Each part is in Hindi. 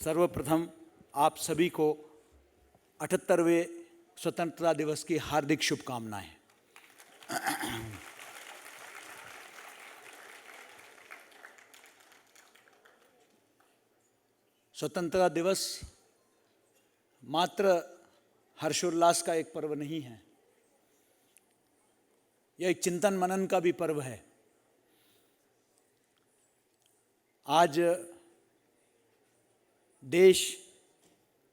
सर्वप्रथम आप सभी को 78वें स्वतंत्रता दिवस की हार्दिक शुभकामनाएं। स्वतंत्रता दिवस मात्र हर्षोल्लास का एक पर्व नहीं है, यह एक चिंतन मनन का भी पर्व है। आज देश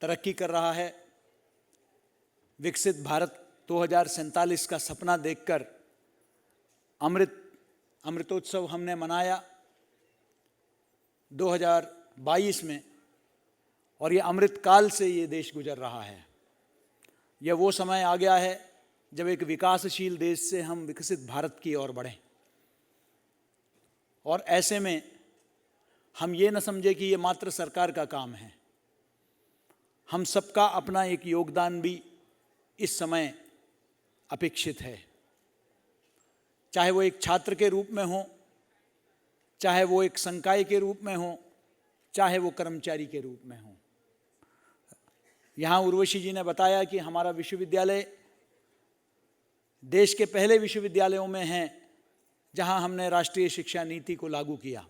तरक्की कर रहा है। विकसित भारत 2047 का सपना देखकर अमृतोत्सव हमने मनाया 2022 में, और ये अमृत काल से ये देश गुजर रहा है। यह वो समय आ गया है जब एक विकासशील देश से हम विकसित भारत की ओर बढ़ें। और ऐसे में हम ये न समझे कि ये मात्र सरकार का काम है। हम सबका अपना एक योगदान भी इस समय अपेक्षित है, चाहे वो एक छात्र के रूप में हो, चाहे वो एक संकाय के रूप में हो, चाहे वो कर्मचारी के रूप में हो। यहाँ उर्वशी जी ने बताया कि हमारा विश्वविद्यालय देश के पहले विश्वविद्यालयों में है जहाँ हमने राष्ट्रीय शिक्षा नीति को लागू किया।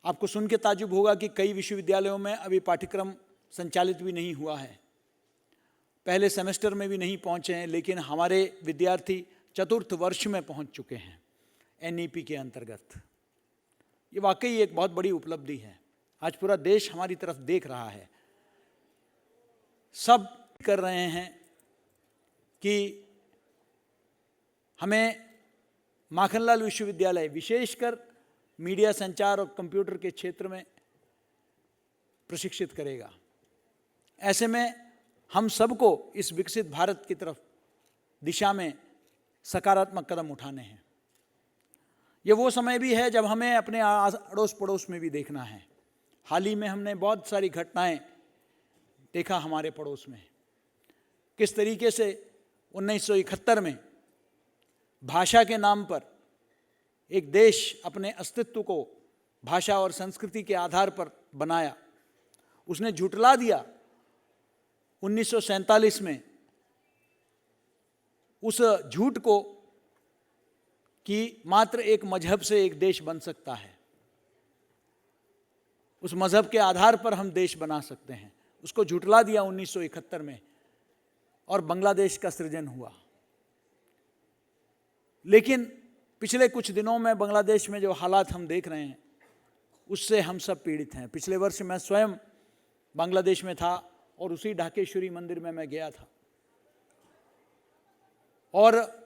आपको सुन के ताज्जुब होगा कि कई विश्वविद्यालयों में अभी पाठ्यक्रम संचालित भी नहीं हुआ है, पहले सेमेस्टर में भी नहीं पहुंचे हैं, लेकिन हमारे विद्यार्थी चतुर्थ वर्ष में पहुंच चुके हैं एनईपी के अंतर्गत। ये वाकई एक बहुत बड़ी उपलब्धि है। आज पूरा देश हमारी तरफ देख रहा है। सब कर रहे हैं कि हमें माखनलाल विश्वविद्यालय विशेषकर मीडिया संचार और कंप्यूटर के क्षेत्र में प्रशिक्षित करेगा। ऐसे में हम सबको इस विकसित भारत की तरफ दिशा में सकारात्मक कदम उठाने हैं। ये वो समय भी है जब हमें अपने अड़ोस पड़ोस में भी देखना है। हाल ही में हमने बहुत सारी घटनाएं देखा हमारे पड़ोस में, किस तरीके से 1971 में भाषा के नाम पर एक देश अपने अस्तित्व को भाषा और संस्कृति के आधार पर बनाया। उसने झुठला दिया 1947 में उस झूठ को कि मात्र एक मजहब से एक देश बन सकता है, उस मजहब के आधार पर हम देश बना सकते हैं। उसको झुठला दिया 1971 में और बांग्लादेश का सृजन हुआ। लेकिन पिछले कुछ दिनों में बांग्लादेश में जो हालात हम देख रहे हैं उससे हम सब पीड़ित हैं। पिछले वर्ष मैं स्वयं बांग्लादेश में था और उसी ढाकेश्वरी मंदिर में मैं गया था, और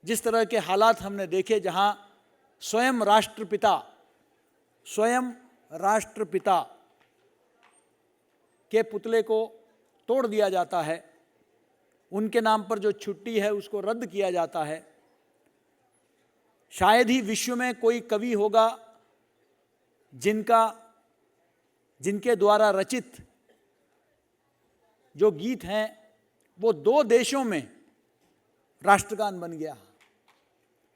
जिस तरह के हालात हमने देखे, जहां स्वयं राष्ट्रपिता के पुतले को तोड़ दिया जाता है, उनके नाम पर जो छुट्टी है उसको रद्द किया जाता है। शायद ही विश्व में कोई कवि होगा जिनके द्वारा रचित जो गीत हैं वो 2 देशों में राष्ट्रगान बन गया।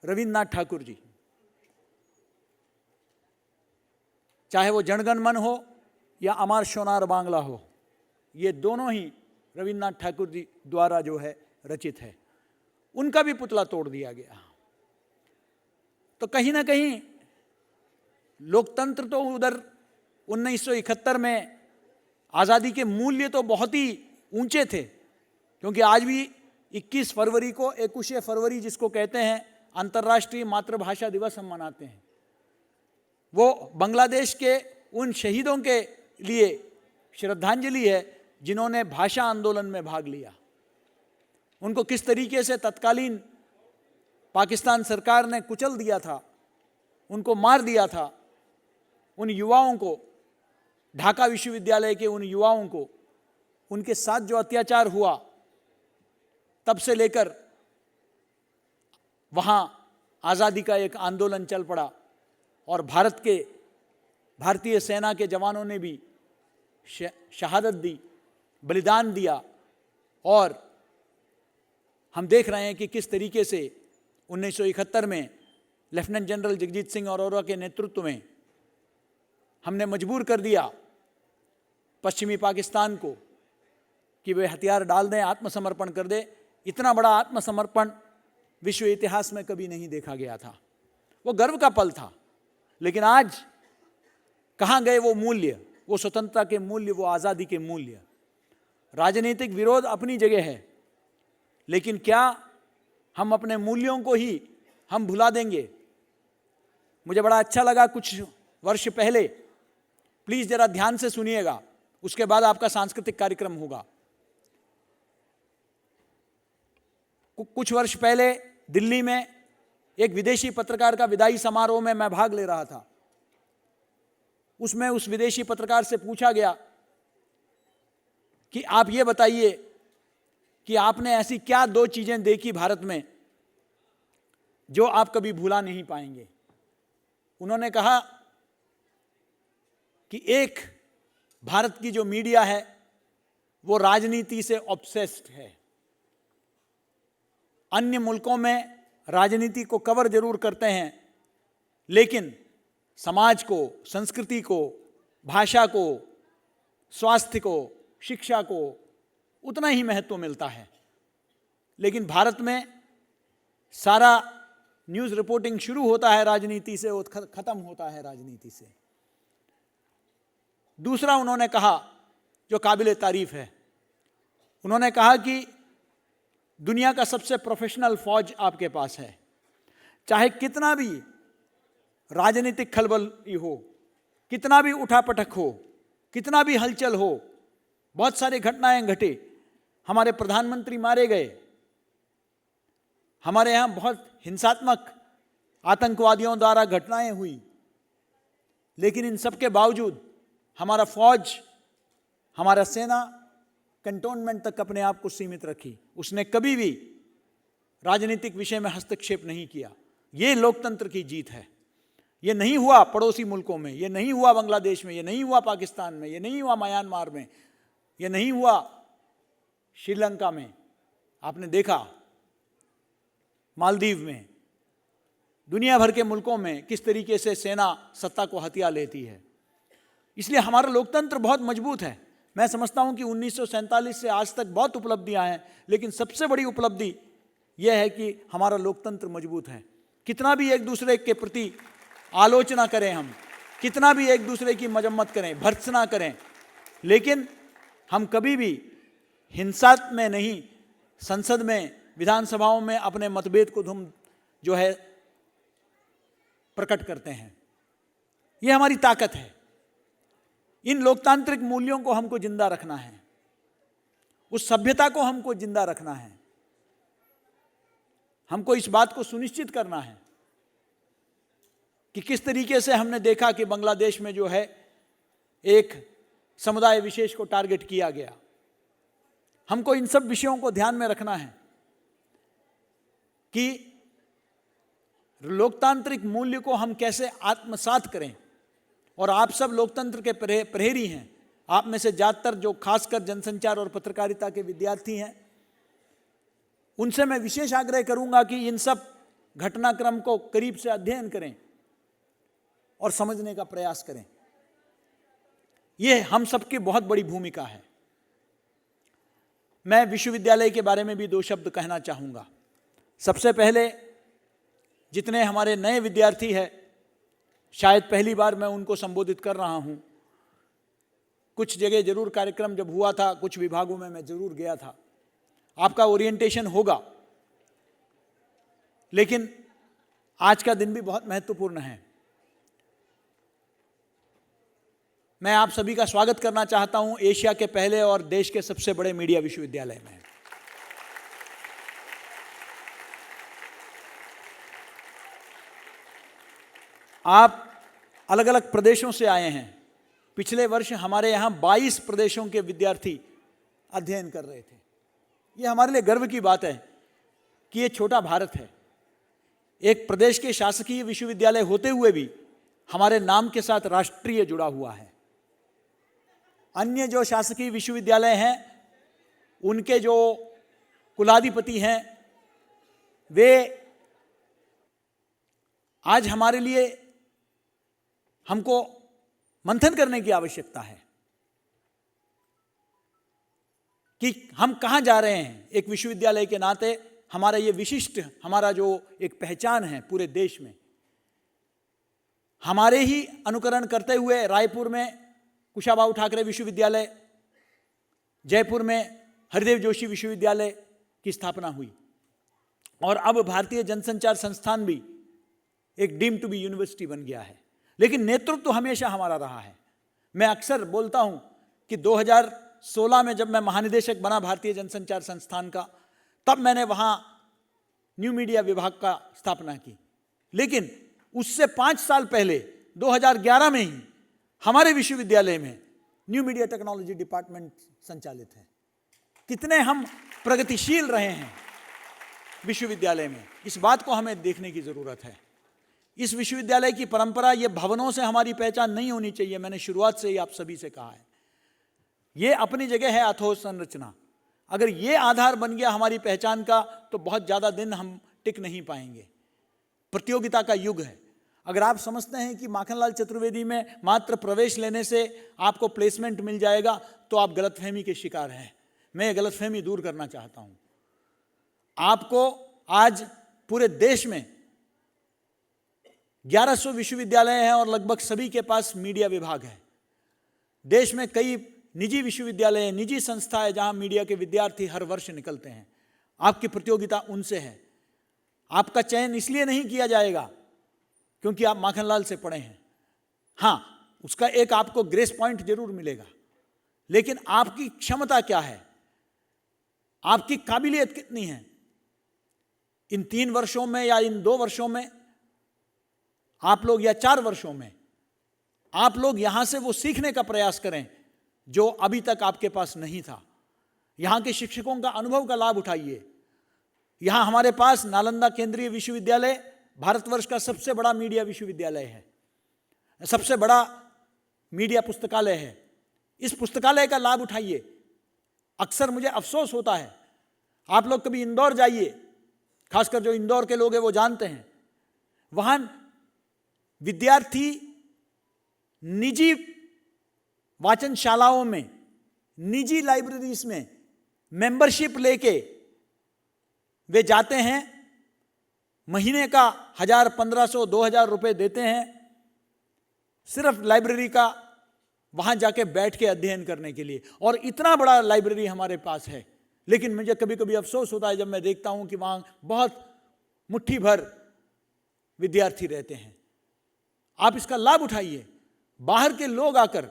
रविन्द्रनाथ ठाकुर जी, चाहे वो जनगण मन हो या अमर सोनार बांग्ला हो, ये दोनों ही रविन्द्रनाथ ठाकुर जी द्वारा जो है रचित है। उनका भी पुतला तोड़ दिया गया। तो कहीं ना कहीं लोकतंत्र तो उधर 1971 में आज़ादी के मूल्य तो बहुत ही ऊंचे थे, क्योंकि आज भी 21 फरवरी को 21 फरवरी जिसको कहते हैं अंतर्राष्ट्रीय मातृभाषा दिवस हम मनाते हैं। वो बांग्लादेश के उन शहीदों के लिए श्रद्धांजलि है जिन्होंने भाषा आंदोलन में भाग लिया। उनको किस तरीके से तत्कालीन पाकिस्तान सरकार ने कुचल दिया था, उनको मार दिया था। उन युवाओं को, ढाका विश्वविद्यालय के उन युवाओं को, उनके साथ जो अत्याचार हुआ, तब से लेकर वहाँ आज़ादी का एक आंदोलन चल पड़ा और भारतीय सेना के जवानों ने भी शहादत दी, बलिदान दिया। और हम देख रहे हैं कि किस तरीके से 1971 में लेफ्टिनेंट जनरल जगजीत सिंह अरोरा के नेतृत्व में हमने मजबूर कर दिया पश्चिमी पाकिस्तान को कि वे हथियार डाल दें, आत्मसमर्पण कर दे। इतना बड़ा आत्मसमर्पण विश्व इतिहास में कभी नहीं देखा गया था। वो गर्व का पल था। लेकिन आज कहाँ गए वो मूल्य, वो स्वतंत्रता के मूल्य, वो आज़ादी के मूल्य? राजनीतिक विरोध अपनी जगह है, लेकिन क्या हम अपने मूल्यों को ही हम भुला देंगे? मुझे बड़ा अच्छा लगा कुछ वर्ष पहले, प्लीज जरा ध्यान से सुनिएगा, उसके बाद आपका सांस्कृतिक कार्यक्रम होगा। कुछ वर्ष पहले दिल्ली में एक विदेशी पत्रकार का विदाई समारोह में मैं भाग ले रहा था। उसमें उस विदेशी पत्रकार से पूछा गया कि आप ये बताइए कि आपने ऐसी क्या 2 चीजें देखी भारत में जो आप कभी भूला नहीं पाएंगे। उन्होंने कहा कि एक, भारत की जो मीडिया है वो राजनीति से ऑब्सेस्ड है। अन्य मुल्कों में राजनीति को कवर जरूर करते हैं, लेकिन समाज को, संस्कृति को, भाषा को, स्वास्थ्य को, शिक्षा को उतना ही महत्व मिलता है। लेकिन भारत में सारा न्यूज़ रिपोर्टिंग शुरू होता है राजनीति से और खत्म होता है राजनीति से। दूसरा उन्होंने कहा जो काबिले तारीफ है, उन्होंने कहा कि दुनिया का सबसे प्रोफेशनल फौज आपके पास है। चाहे कितना भी राजनीतिक खलबली हो, कितना भी उठापटक हो, कितना भी हलचल हो, बहुत सारी घटनाएं घटे, हमारे प्रधानमंत्री मारे गए, हमारे यहाँ बहुत हिंसात्मक आतंकवादियों द्वारा घटनाएं हुई, लेकिन इन सब के बावजूद हमारा फौज, हमारा सेना कंटोनमेंट तक अपने आप को सीमित रखी। उसने कभी भी राजनीतिक विषय में हस्तक्षेप नहीं किया। ये लोकतंत्र की जीत है। ये नहीं हुआ पड़ोसी मुल्कों में, ये नहीं हुआ बांग्लादेश में, ये नहीं हुआ पाकिस्तान में, ये नहीं हुआ म्यांमार में, ये नहीं हुआ श्रीलंका में। आपने देखा मालदीव में, दुनिया भर के मुल्कों में किस तरीके से सेना सत्ता को हथिया लेती है। इसलिए हमारा लोकतंत्र बहुत मजबूत है। मैं समझता हूं कि 1947 से आज तक बहुत उपलब्धियां हैं, लेकिन सबसे बड़ी उपलब्धि यह है कि हमारा लोकतंत्र मजबूत है। कितना भी एक दूसरे के प्रति आलोचना करें, हम कितना भी एक दूसरे की मजम्मत करें, भर्त्सना करें, लेकिन हम कभी भी हिंसा में नहीं, संसद में, विधानसभाओं में अपने मतभेद को हम जो है प्रकट करते हैं। यह हमारी ताकत है। इन लोकतांत्रिक मूल्यों को हमको जिंदा रखना है, उस सभ्यता को हमको जिंदा रखना है। हमको इस बात को सुनिश्चित करना है कि किस तरीके से हमने देखा कि बांग्लादेश में जो है एक समुदाय विशेष को टारगेट किया गया। हमको इन सब विषयों को ध्यान में रखना है कि लोकतांत्रिक मूल्य को हम कैसे आत्मसात करें। और आप सब लोकतंत्र के प्रहरी हैं। आप में से ज़्यादातर जो खासकर जनसंचार और पत्रकारिता के विद्यार्थी हैं, उनसे मैं विशेष आग्रह करूंगा कि इन सब घटनाक्रम को करीब से अध्ययन करें और समझने का प्रयास करें। यह हम सबकी बहुत बड़ी भूमिका है। मैं विश्वविद्यालय के बारे में भी 2 शब्द कहना चाहूँगा। सबसे पहले जितने हमारे नए विद्यार्थी हैं, शायद पहली बार मैं उनको संबोधित कर रहा हूँ। कुछ जगह जरूर कार्यक्रम जब हुआ था, कुछ विभागों में मैं जरूर गया था। आपका ओरिएंटेशन होगा, लेकिन आज का दिन भी बहुत महत्वपूर्ण है। मैं आप सभी का स्वागत करना चाहता हूं एशिया के पहले और देश के सबसे बड़े मीडिया विश्वविद्यालय में। आप अलग अलग प्रदेशों से आए हैं। पिछले वर्ष हमारे यहाँ 22 प्रदेशों के विद्यार्थी अध्ययन कर रहे थे। ये हमारे लिए गर्व की बात है कि ये छोटा भारत है। एक प्रदेश के शासकीय विश्वविद्यालय होते हुए भी हमारे नाम के साथ राष्ट्रीय जुड़ा हुआ है। अन्य जो शासकीय विश्वविद्यालय हैं, उनके जो कुलाधिपति हैं, वे आज हमारे लिए हमको मंथन करने की आवश्यकता है कि हम कहां जा रहे हैं। एक विश्वविद्यालय के नाते हमारा ये विशिष्ट, हमारा जो एक पहचान है पूरे देश में, हमारे ही अनुकरण करते हुए रायपुर में कुशाभाऊ ठाकरे विश्वविद्यालय, जयपुर में हरिदेव जोशी विश्वविद्यालय की स्थापना हुई और अब भारतीय जनसंचार संस्थान भी एक डीम टू बी यूनिवर्सिटी बन गया है। लेकिन नेतृत्व तो हमेशा हमारा रहा है। मैं अक्सर बोलता हूं कि 2016 में जब मैं महानिदेशक बना भारतीय जनसंचार संस्थान का, तब मैंने वहां न्यू मीडिया विभाग का स्थापना की। लेकिन उससे 5 साल पहले 2011 में ही हमारे विश्वविद्यालय में न्यू मीडिया टेक्नोलॉजी डिपार्टमेंट संचालित है। कितने हम प्रगतिशील रहे हैं विश्वविद्यालय में, इस बात को हमें देखने की जरूरत है। इस विश्वविद्यालय की परंपरा, ये भवनों से हमारी पहचान नहीं होनी चाहिए। मैंने शुरुआत से ही आप सभी से कहा है, ये अपनी जगह है अथोह संरचना। अगर ये आधार बन गया हमारी पहचान का, तो बहुत ज़्यादा दिन हम टिक नहीं पाएंगे। प्रतियोगिता का युग है। अगर आप समझते हैं कि माखनलाल चतुर्वेदी में मात्र प्रवेश लेने से आपको प्लेसमेंट मिल जाएगा, तो आप गलतफहमी के शिकार हैं। मैं ये गलतफहमी दूर करना चाहता हूं। आपको आज पूरे देश में 1100 विश्वविद्यालय हैं और लगभग सभी के पास मीडिया विभाग है। देश में कई निजी विश्वविद्यालय, निजी संस्थाएं जहां मीडिया के विद्यार्थी हर वर्ष निकलते हैं। आपकी प्रतियोगिता उनसे है। आपका चयन इसलिए नहीं किया जाएगा क्योंकि आप माखनलाल से पढ़े हैं। हां, उसका एक आपको ग्रेस पॉइंट जरूर मिलेगा, लेकिन आपकी क्षमता क्या है, आपकी काबिलियत कितनी है। इन 3 वर्षों में या इन 2 वर्षों में आप लोग, या 4 वर्षों में आप लोग यहां से वो सीखने का प्रयास करें जो अभी तक आपके पास नहीं था। यहां के शिक्षकों का अनुभव का लाभ उठाइए। यहां हमारे पास नालंदा केंद्रीय विश्वविद्यालय भारतवर्ष का सबसे बड़ा मीडिया विश्वविद्यालय है, सबसे बड़ा मीडिया पुस्तकालय है। इस पुस्तकालय का लाभ उठाइए। अक्सर मुझे अफसोस होता है, आप लोग कभी इंदौर जाइए, खासकर जो इंदौर के लोग हैं वो जानते हैं, वहां विद्यार्थी निजी वाचनशालाओं में, निजी लाइब्रेरीज में मेंबरशिप लेके वे जाते हैं। महीने का 1000, 1500, 2000 रुपए देते हैं सिर्फ लाइब्रेरी का वहां जाके बैठ के अध्ययन करने के लिए। और इतना बड़ा लाइब्रेरी हमारे पास है, लेकिन मुझे कभी कभी अफसोस होता है जब मैं देखता हूं कि वहां बहुत मुट्ठी भर विद्यार्थी रहते हैं। आप इसका लाभ उठाइए। बाहर के लोग आकर,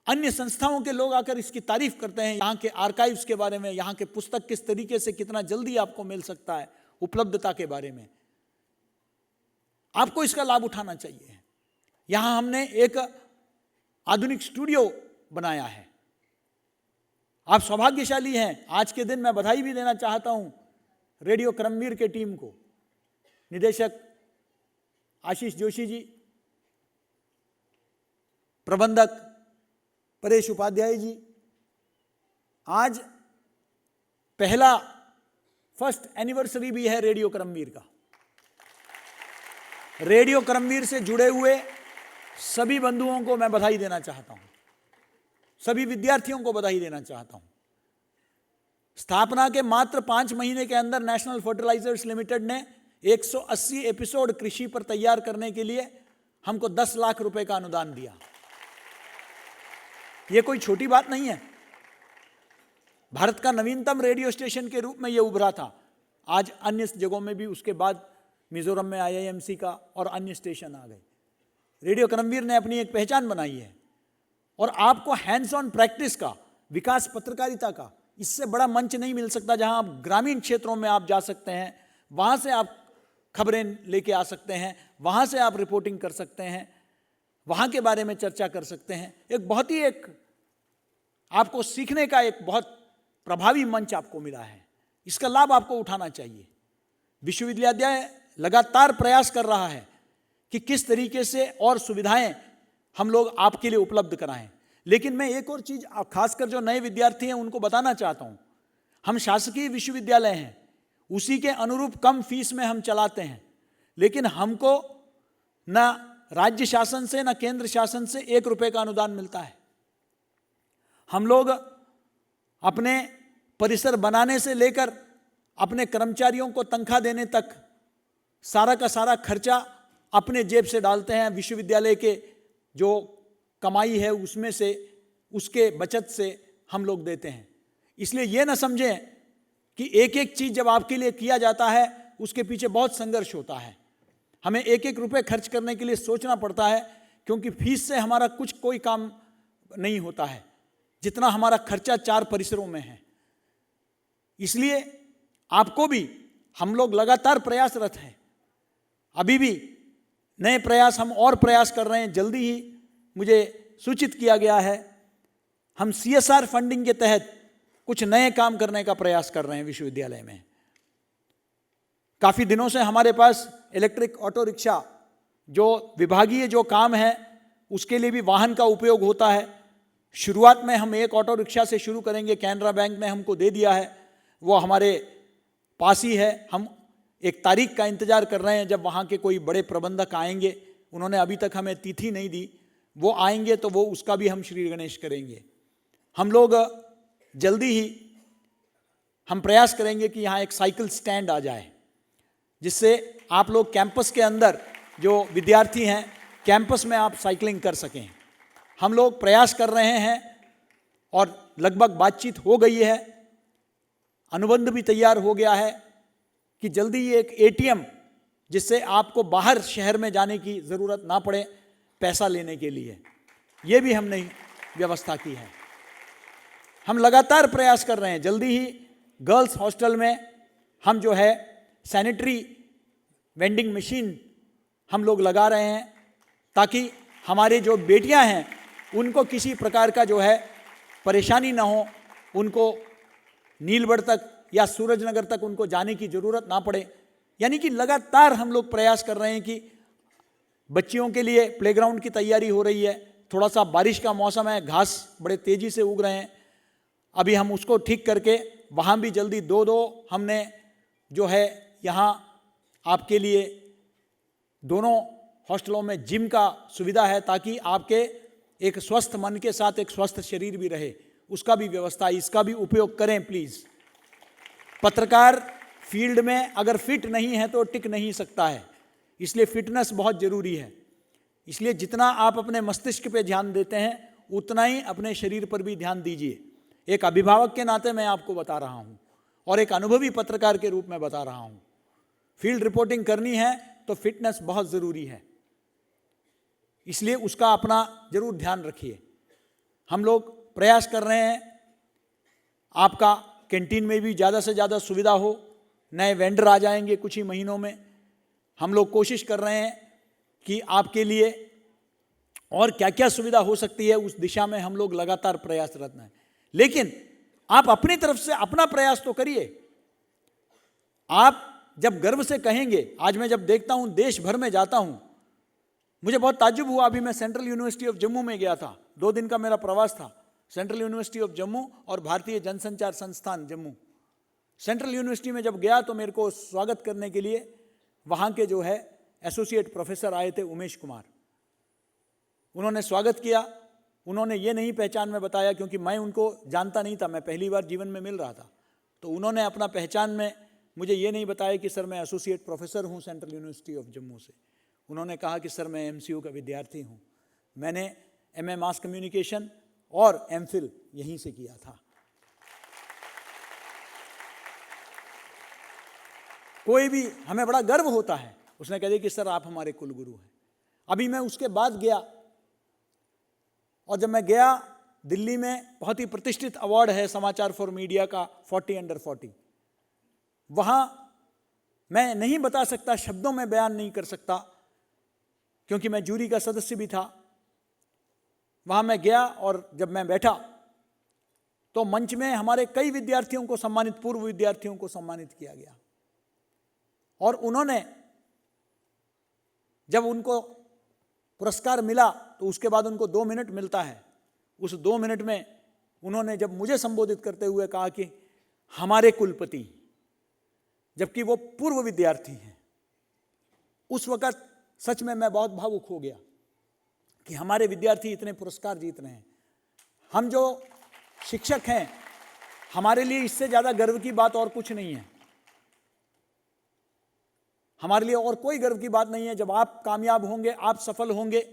अन्य संस्थाओं के लोग आकर इसकी तारीफ करते हैं, यहाँ के आर्काइव्स के बारे में, यहाँ के पुस्तक किस तरीके से कितना जल्दी आपको मिल सकता है, उपलब्धता के बारे में। आपको इसका लाभ उठाना चाहिए। यहां हमने एक आधुनिक स्टूडियो बनाया है। आप सौभाग्यशाली हैं। आज के दिन मैं बधाई भी देना चाहता हूं रेडियो क्रमवीर के टीम को, निदेशक आशीष जोशी जी, प्रबंधक परेश उपाध्याय जी। आज पहला फर्स्ट एनिवर्सरी भी है रेडियो क्रमवीर का। रेडियो क्रमवीर से जुड़े हुए सभी बंधुओं को मैं बधाई देना चाहता हूं, सभी विद्यार्थियों को बधाई देना चाहता हूं। स्थापना के मात्र 5 महीने के अंदर नेशनल फर्टिलाइजर्स लिमिटेड ने 180 एपिसोड कृषि पर तैयार करने के लिए हमको 10 लाख रुपए का अनुदान दिया। यह कोई छोटी बात नहीं है। भारत का नवीनतम रेडियो स्टेशन के रूप में यह उभरा था। आज अन्य जगहों में भी उसके बाद मिजोरम में IIMC का और अन्य स्टेशन आ गए। रेडियो क्रमवीर ने अपनी एक पहचान बनाई है। और आपको हैंड्स ऑन प्रैक्टिस का, विकास पत्रकारिता का, इससे बड़ा मंच नहीं मिल सकता जहां आप ग्रामीण क्षेत्रों में आप जा सकते हैं, वहां से आप खबरें लेके आ सकते हैं, वहां से आप रिपोर्टिंग कर सकते हैं, वहां के बारे में चर्चा कर सकते हैं। एक बहुत ही आपको सीखने का एक बहुत प्रभावी मंच आपको मिला है। इसका लाभ आपको उठाना चाहिए। विश्वविद्यालय लगातार प्रयास कर रहा है कि किस तरीके से और सुविधाएं हम लोग आपके लिए उपलब्ध कराएं। लेकिन मैं एक और चीज खासकर जो नए विद्यार्थी हैं उनको बताना चाहता हूं। हम शासकीय विश्वविद्यालय हैं, उसी के अनुरूप कम फीस में हम चलाते हैं, लेकिन हमको ना राज्य शासन से ना केंद्र शासन से 1 रुपए का अनुदान मिलता है। हम लोग अपने परिसर बनाने से लेकर अपने कर्मचारियों को तनख्वाह देने तक सारा का सारा खर्चा अपने जेब से डालते हैं। विश्वविद्यालय के जो कमाई है उसमें से, उसके बचत से हम लोग देते हैं। इसलिए ये ना समझें कि एक एक चीज़ जब आपके लिए किया जाता है उसके पीछे बहुत संघर्ष होता है। हमें 1-1 रुपए खर्च करने के लिए सोचना पड़ता है, क्योंकि फीस से हमारा कोई काम नहीं होता है जितना हमारा खर्चा 4 परिसरों में है। इसलिए आपको भी, हम लोग लगातार प्रयासरत हैं, अभी भी नए प्रयास, हम और प्रयास कर रहे हैं। जल्दी ही मुझे सूचित किया गया है, हम CSR फंडिंग के तहत कुछ नए काम करने का प्रयास कर रहे हैं विश्वविद्यालय में। काफ़ी दिनों से हमारे पास इलेक्ट्रिक ऑटो रिक्शा, जो विभागीय जो काम है उसके लिए भी वाहन का उपयोग होता है। शुरुआत में हम एक ऑटो रिक्शा से शुरू करेंगे, कैनरा बैंक ने हमको दे दिया है, वो हमारे पास ही है। हम एक तारीख का इंतजार कर रहे हैं जब वहाँ के कोई बड़े प्रबंधक आएंगे, उन्होंने अभी तक हमें तिथि नहीं दी, वो आएंगे तो वो उसका भी हम श्री गणेश करेंगे। हम लोग जल्दी ही हम प्रयास करेंगे कि यहाँ एक साइकिल स्टैंड आ जाए, जिससे आप लोग कैंपस के अंदर जो विद्यार्थी हैं कैंपस में आप साइकिलिंग कर सकें। हम लोग प्रयास कर रहे हैं और लगभग बातचीत हो गई है, अनुबंध भी तैयार हो गया है कि जल्दी ही एक ATM, जिससे आपको बाहर शहर में जाने की ज़रूरत ना पड़े पैसा लेने के लिए, ये भी हमने व्यवस्था की है। हम लगातार प्रयास कर रहे हैं। जल्दी ही गर्ल्स हॉस्टल में हम जो है सैनिटरी वेंडिंग मशीन हम लोग लगा रहे हैं, ताकि हमारे जो बेटियां हैं उनको किसी प्रकार का जो है परेशानी ना हो, उनको नीलबढ़ तक या सूरजनगर तक उनको जाने की ज़रूरत ना पड़े। यानी कि लगातार हम लोग प्रयास कर रहे हैं कि बच्चियों के लिए प्लेग्राउंड की तैयारी हो रही है। थोड़ा सा बारिश का मौसम है, घास बड़े तेज़ी से उग रहे हैं, अभी हम उसको ठीक करके वहाँ भी जल्दी 2 हमने जो है यहाँ आपके लिए दोनों हॉस्टलों में जिम का सुविधा है, ताकि आपके एक स्वस्थ मन के साथ एक स्वस्थ शरीर भी रहे, उसका भी व्यवस्था, इसका भी उपयोग करें प्लीज़। पत्रकार फील्ड में अगर फिट नहीं है तो टिक नहीं सकता है, इसलिए फिटनेस बहुत ज़रूरी है। इसलिए जितना आप अपने मस्तिष्क पे ध्यान देते हैं उतना ही अपने शरीर पर भी ध्यान दीजिए। एक अभिभावक के नाते मैं आपको बता रहा हूँ और एक अनुभवी पत्रकार के रूप में बता रहा हूँ, फील्ड रिपोर्टिंग करनी है तो फिटनेस बहुत ज़रूरी है, इसलिए उसका अपना ज़रूर ध्यान रखिए। हम लोग प्रयास कर रहे हैं आपका कैंटीन में भी ज़्यादा से ज़्यादा सुविधा हो, नए वेंडर आ जाएंगे कुछ ही महीनों में। हम लोग कोशिश कर रहे हैं कि आपके लिए और क्या क्या सुविधा हो सकती है उस दिशा में हम लोग लगातार प्रयासरत हैं। लेकिन आप अपनी तरफ से अपना प्रयास तो करिए। आप जब गर्व से कहेंगे, आज मैं जब देखता हूं देश भर में जाता हूं, मुझे बहुत ताज्जुब हुआ। अभी मैं सेंट्रल यूनिवर्सिटी ऑफ जम्मू में गया था, 2 दिन का मेरा प्रवास था। सेंट्रल यूनिवर्सिटी ऑफ जम्मू और भारतीय जनसंचार संस्थान जम्मू। सेंट्रल यूनिवर्सिटी में जब गया तो मेरे को स्वागत करने के लिए वहाँ के जो है एसोसिएट प्रोफेसर आए थे, उमेश कुमार। उन्होंने स्वागत किया। उन्होंने ये नहीं पहचान में बताया, क्योंकि मैं उनको जानता नहीं था, मैं पहली बार जीवन में मिल रहा था। तो उन्होंने अपना पहचान में मुझे ये नहीं बताया कि सर मैं एसोसिएट प्रोफेसर हूँ सेंट्रल यूनिवर्सिटी ऑफ जम्मू से। उन्होंने कहा कि सर मैं MCU का विद्यार्थी हूँ, मैंने MA मास कम्युनिकेशन और MPhil यहीं से किया था। कोई भी हमें बड़ा गर्व होता है। उसने कह दिया कि सर आप हमारे कुलगुरु हैं। अभी मैं उसके बाद गया, और जब मैं गया दिल्ली में बहुत ही प्रतिष्ठित अवार्ड है समाचार फॉर मीडिया का 40 अंडर 40, वहाँ मैं नहीं बता सकता, शब्दों में बयान नहीं कर सकता, क्योंकि मैं जूरी का सदस्य भी था। वहाँ मैं गया और जब मैं बैठा तो मंच में हमारे कई विद्यार्थियों को सम्मानित, पूर्व विद्यार्थियों को सम्मानित किया गया। और उन्होंने जब उनको पुरस्कार मिला तो उसके बाद उनको 2 मिनट मिलता है। उस 2 मिनट में उन्होंने जब मुझे संबोधित करते हुए कहा कि हमारे कुलपति, जबकि वो पूर्व विद्यार्थी हैं, उस वक्त सच में मैं बहुत भावुक हो गया कि हमारे विद्यार्थी इतने पुरस्कार जीत रहे हैं। हम जो शिक्षक हैं, हमारे लिए इससे ज़्यादा गर्व की बात और कुछ नहीं है। हमारे लिए और कोई गर्व की बात नहीं है। जब आप कामयाब होंगे, आप सफल होंगे,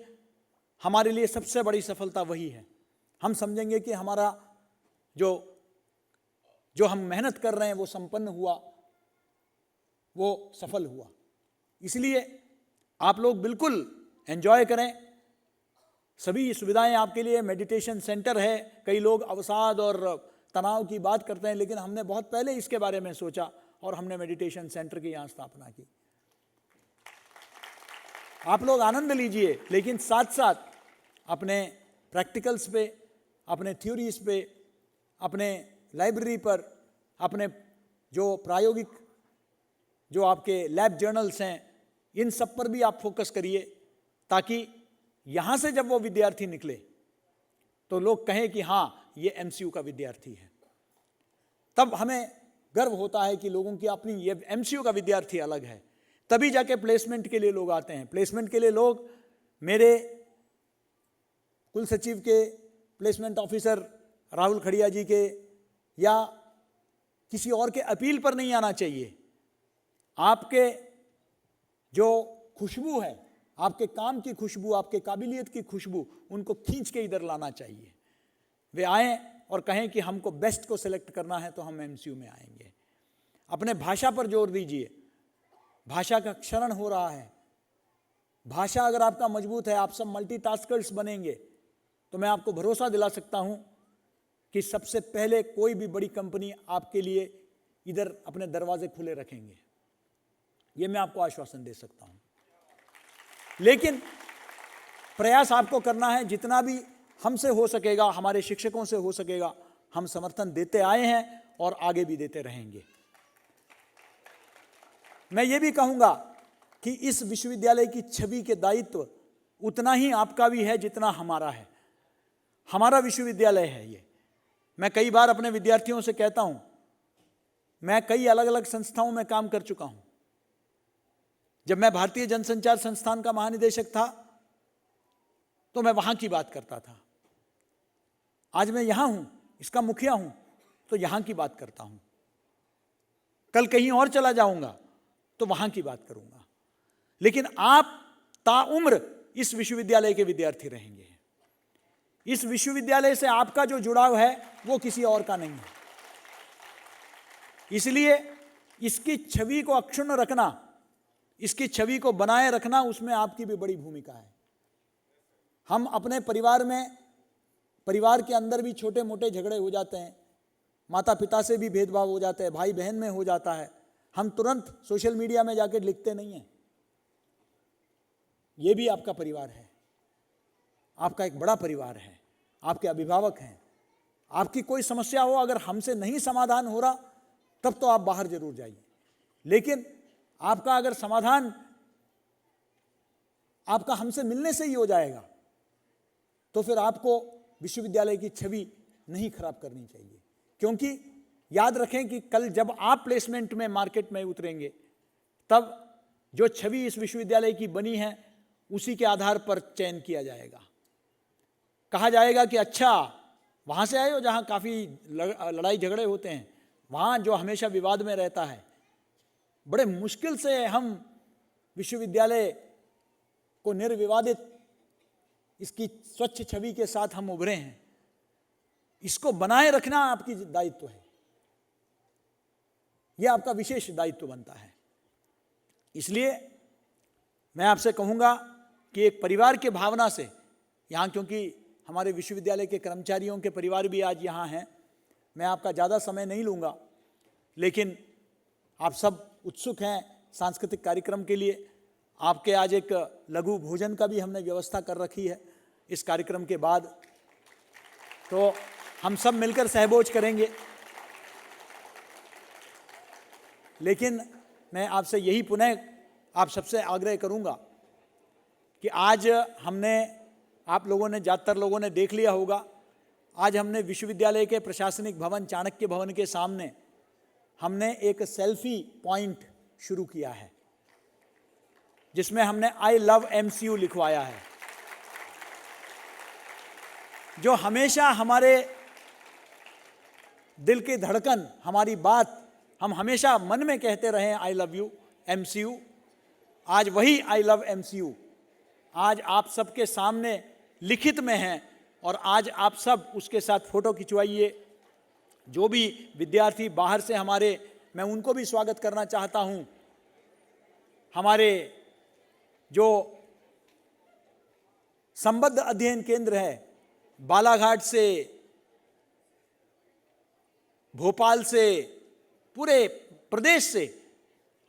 हमारे लिए सबसे बड़ी सफलता वही है। हम समझेंगे कि हमारा जो हम मेहनत कर रहे हैं वो संपन्न हुआ, वो सफल हुआ। इसलिए आप लोग बिल्कुल एंजॉय करें। सभी सुविधाएं आपके लिए, मेडिटेशन सेंटर है। कई लोग अवसाद और तनाव की बात करते हैं, लेकिन हमने बहुत पहले इसके बारे में सोचा और हमने मेडिटेशन सेंटर की यहाँ स्थापना की। आप लोग आनंद लीजिए, लेकिन साथ साथ अपने प्रैक्टिकल्स पे, अपने थ्योरीज पे, अपने लाइब्रेरी पर, अपने जो प्रायोगिक जो आपके लैब जर्नल्स हैं, इन सब पर भी आप फोकस करिए, ताकि यहाँ से जब वो विद्यार्थी निकले तो लोग कहें कि हाँ, ये एमसीयू का विद्यार्थी है। तब हमें गर्व होता है कि लोगों की अपनी, ये एमसीयू का विद्यार्थी अलग है। तभी जाके प्लेसमेंट के लिए लोग आते हैं। प्लेसमेंट के लिए लोग मेरे कुल सचिव के, प्लेसमेंट ऑफिसर राहुल खड़िया जी के या किसी और के अपील पर नहीं आना चाहिए। आपके जो खुशबू है, आपके काम की खुशबू, आपके काबिलियत की खुशबू, उनको खींच के इधर लाना चाहिए। वे आएँ और कहें कि हमको बेस्ट को सिलेक्ट करना है तो हम एमसीयू में आएंगे। अपने भाषा पर जोर दीजिए। भाषा का क्षरण हो रहा है। भाषा अगर आपका मजबूत है, आप सब मल्टीटास्कर्स बनेंगे, तो मैं आपको भरोसा दिला सकता हूं कि सबसे पहले कोई भी बड़ी कंपनी आपके लिए इधर अपने दरवाजे खुले रखेंगे। ये मैं आपको आश्वासन दे सकता हूं। लेकिन प्रयास आपको करना है, जितना भी हमसे हो सकेगा, हमारे शिक्षकों से हो सकेगा, हम समर्थन देते आए हैं और आगे भी देते रहेंगे। मैं ये भी कहूँगा कि इस विश्वविद्यालय की छवि के दायित्व उतना ही आपका भी है जितना हमारा है। हमारा विश्वविद्यालय है ये। मैं कई बार अपने विद्यार्थियों से कहता हूँ, मैं कई अलग अलग संस्थाओं में काम कर चुका हूँ। जब मैं भारतीय जनसंचार संस्थान का महानिदेशक था तो मैं वहाँ की बात करता था। आज मैं यहाँ हूँ, इसका मुखिया हूँ, तो यहाँ की बात करता हूँ। कल कहीं और चला जाऊँगा तो वहाँ की बात करूँगा। लेकिन आप ताउम्र इस विश्वविद्यालय के विद्यार्थी रहेंगे। इस विश्वविद्यालय से आपका जो जुड़ाव है वो किसी और का नहीं है। इसलिए इसकी छवि को अक्षुण्ण रखना, इसकी छवि को बनाए रखना, उसमें आपकी भी बड़ी भूमिका है। हम अपने परिवार में, परिवार के अंदर भी छोटे मोटे झगड़े हो जाते हैं, माता पिता से भी भेदभाव हो जाते हैं, भाई बहन में हो जाता है। हम तुरंत सोशल मीडिया में जाकर लिखते नहीं हैं। ये भी आपका परिवार है, आपका एक बड़ा परिवार है, आपके अभिभावक हैं। आपकी कोई समस्या हो, अगर हमसे नहीं समाधान हो रहा, तब तो आप बाहर जरूर जाइए। लेकिन आपका अगर समाधान आपका हमसे मिलने से ही हो जाएगा, तो फिर आपको विश्वविद्यालय की छवि नहीं खराब करनी चाहिए। क्योंकि याद रखें कि कल जब आप प्लेसमेंट में मार्केट में उतरेंगे, तब जो छवि इस विश्वविद्यालय की बनी है उसी के आधार पर चयन किया जाएगा। कहा जाएगा कि अच्छा, वहाँ से आए हो जहाँ काफ़ी लड़ाई झगड़े होते हैं, वहाँ जो हमेशा विवाद में रहता है। बड़े मुश्किल से हम विश्वविद्यालय को निर्विवादित, इसकी स्वच्छ छवि के साथ हम उभरे हैं। इसको बनाए रखना आपकी दायित्व है। यह आपका विशेष दायित्व बनता है। इसलिए मैं आपसे कहूँगा कि एक परिवार की भावना से यहाँ, क्योंकि हमारे विश्वविद्यालय के कर्मचारियों के परिवार भी आज यहाँ हैं, मैं आपका ज़्यादा समय नहीं लूँगा, लेकिन आप सब उत्सुक हैं सांस्कृतिक कार्यक्रम के लिए। आपके आज एक लघु भोजन का भी हमने व्यवस्था कर रखी है इस कार्यक्रम के बाद, तो हम सब मिलकर सहभोज करेंगे। लेकिन मैं आपसे यही पुनः आप सबसे आग्रह करूंगा कि आज हमने, आप लोगों ने, ज़्यादातर लोगों ने देख लिया होगा, आज हमने विश्वविद्यालय के प्रशासनिक भवन, चाणक्य भवन के सामने हमने एक सेल्फी पॉइंट शुरू किया है। जिसमें हमने आई लव एमसीयू लिखवाया है, जो हमेशा हमारे दिल की धड़कन, हमारी बात हम हमेशा मन में कहते रहे, आई लव यू एमसीयू। आज वही आई लव एमसीयू आज आप सबके सामने लिखित में है, और आज आप सब उसके साथ फोटो खिंचवाइए। जो भी विद्यार्थी बाहर से हमारे, मैं उनको भी स्वागत करना चाहता हूं। हमारे जो संबद्ध अध्ययन केंद्र है, बालाघाट से, भोपाल से, पूरे प्रदेश से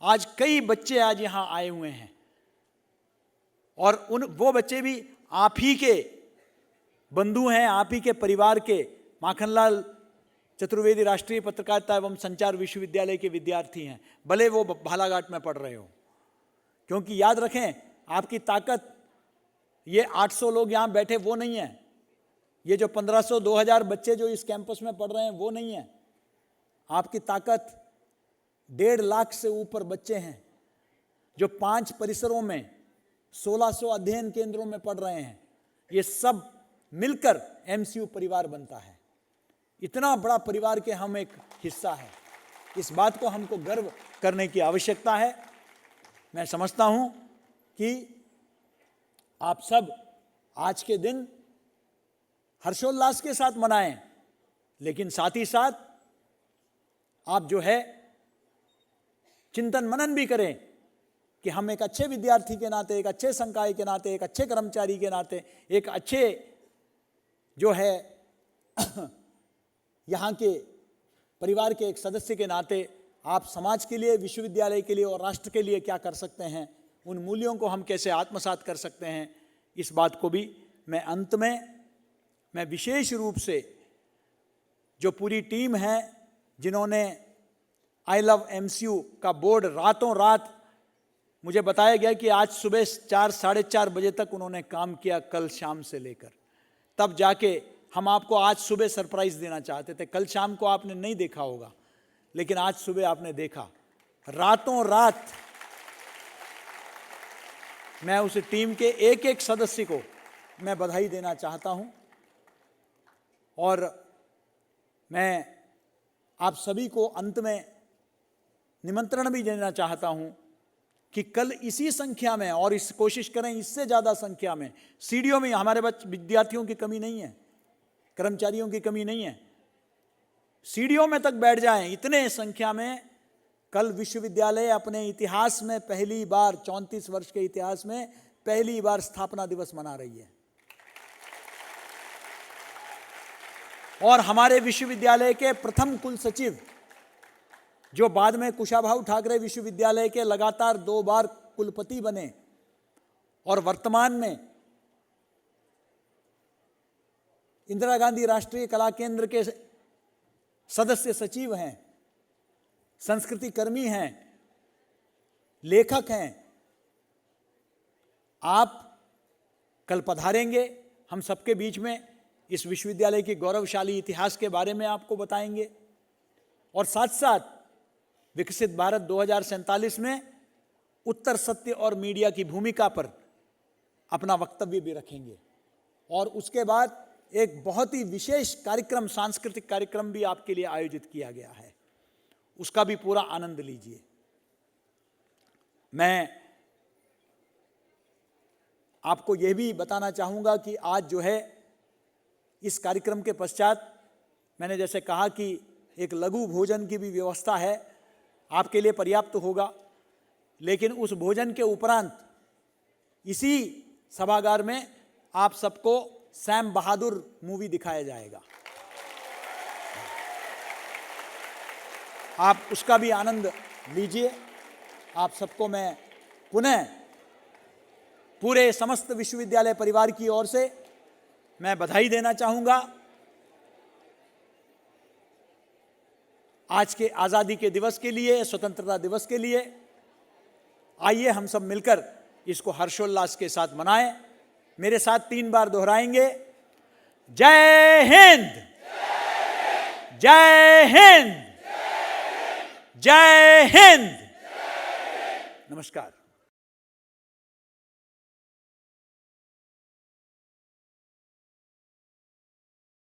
आज कई बच्चे आज यहां आए हुए हैं, और वो बच्चे भी आप ही के बंधु हैं, आप ही के परिवार के। माखनलाल चतुर्वेदी राष्ट्रीय पत्रकारिता एवं संचार विश्वविद्यालय के विद्यार्थी हैं, भले वो बालाघाट में पढ़ रहे हो। क्योंकि याद रखें, आपकी ताकत ये 800 लोग यहाँ बैठे वो नहीं है, ये जो 1500-2000 बच्चे जो इस कैंपस में पढ़ रहे हैं वो नहीं है। आपकी ताकत 1.5 लाख से ऊपर बच्चे हैं जो 5 परिसरों में 1600 अध्ययन केंद्रों में पढ़ रहे हैं। ये सब मिलकर एमसीयू परिवार बनता है। इतना बड़ा परिवार के हम एक हिस्सा है, इस बात को हमको गर्व करने की आवश्यकता है। मैं समझता हूं कि आप सब आज के दिन हर्षोल्लास के साथ मनाएं, लेकिन साथ ही साथ आप जो है चिंतन मनन भी करें कि हम एक अच्छे विद्यार्थी के नाते, एक अच्छे संकाय के नाते, एक अच्छे कर्मचारी के नाते, एक अच्छे जो है यहाँ के परिवार के एक सदस्य के नाते आप समाज के लिए, विश्वविद्यालय के लिए और राष्ट्र के लिए क्या कर सकते हैं, उन मूल्यों को हम कैसे आत्मसात कर सकते हैं, इस बात को भी मैं अंत में मैं विशेष रूप से जो पूरी टीम है जिन्होंने आई लव एमसीयू का बोर्ड रातों रात, मुझे बताया गया कि आज सुबह 4-4:30 बजे तक उन्होंने काम किया, कल शाम से लेकर, तब जाके हम आपको आज सुबह सरप्राइज देना चाहते थे। कल शाम को आपने नहीं देखा होगा, लेकिन आज सुबह आपने देखा। रातों रात मैं उस टीम के एक एक सदस्य को मैं बधाई देना चाहता हूं, और मैं आप सभी को अंत में निमंत्रण भी देना चाहता हूं कि कल इसी संख्या में, और इस कोशिश करें इससे ज़्यादा संख्या में, सीढ़ियों में हमारे विद्यार्थियों की कमी नहीं है, कर्मचारियों की कमी नहीं है, सीढ़ियों में तक बैठ जाएं, इतने संख्या में कल विश्वविद्यालय अपने इतिहास में पहली बार, 34 वर्ष के इतिहास में पहली बार स्थापना दिवस मना रही है। और हमारे विश्वविद्यालय के प्रथम कुल सचिव, जो बाद में कुशाभाऊ ठाकरे विश्वविद्यालय के लगातार 2 बार कुलपति बने और वर्तमान में इंदिरा गांधी राष्ट्रीय कला केंद्र के सदस्य सचिव हैं, संस्कृति कर्मी हैं, लेखक हैं, आप कल पधारेंगे, हम सबके बीच में इस विश्वविद्यालय के गौरवशाली इतिहास के बारे में आपको बताएंगे, और साथ साथ विकसित भारत 2047 में उत्तर सत्य और मीडिया की भूमिका पर अपना वक्तव्य भी रखेंगे। और उसके बाद एक बहुत ही विशेष कार्यक्रम, सांस्कृतिक कार्यक्रम भी आपके लिए आयोजित किया गया है, उसका भी पूरा आनंद लीजिए। मैं आपको यह भी बताना चाहूँगा कि आज जो है इस कार्यक्रम के पश्चात मैंने जैसे कहा कि एक लघु भोजन की भी व्यवस्था है, आपके लिए पर्याप्त होगा, लेकिन उस भोजन के उपरांत इसी सभागार में आप सबको सैम बहादुर मूवी दिखाया जाएगा, आप उसका भी आनंद लीजिए। आप सबको मैं पुनः पूरे समस्त विश्वविद्यालय परिवार की ओर से मैं बधाई देना चाहूँगा। आज के आज़ादी के दिवस के लिए, स्वतंत्रता दिवस के लिए, आइए हम सब मिलकर इसको हर्षोल्लास के साथ मनाएं। मेरे साथ 3 बार दोहराएंगे, जय हिंद, जय हिंद, जय हिंद। नमस्कार।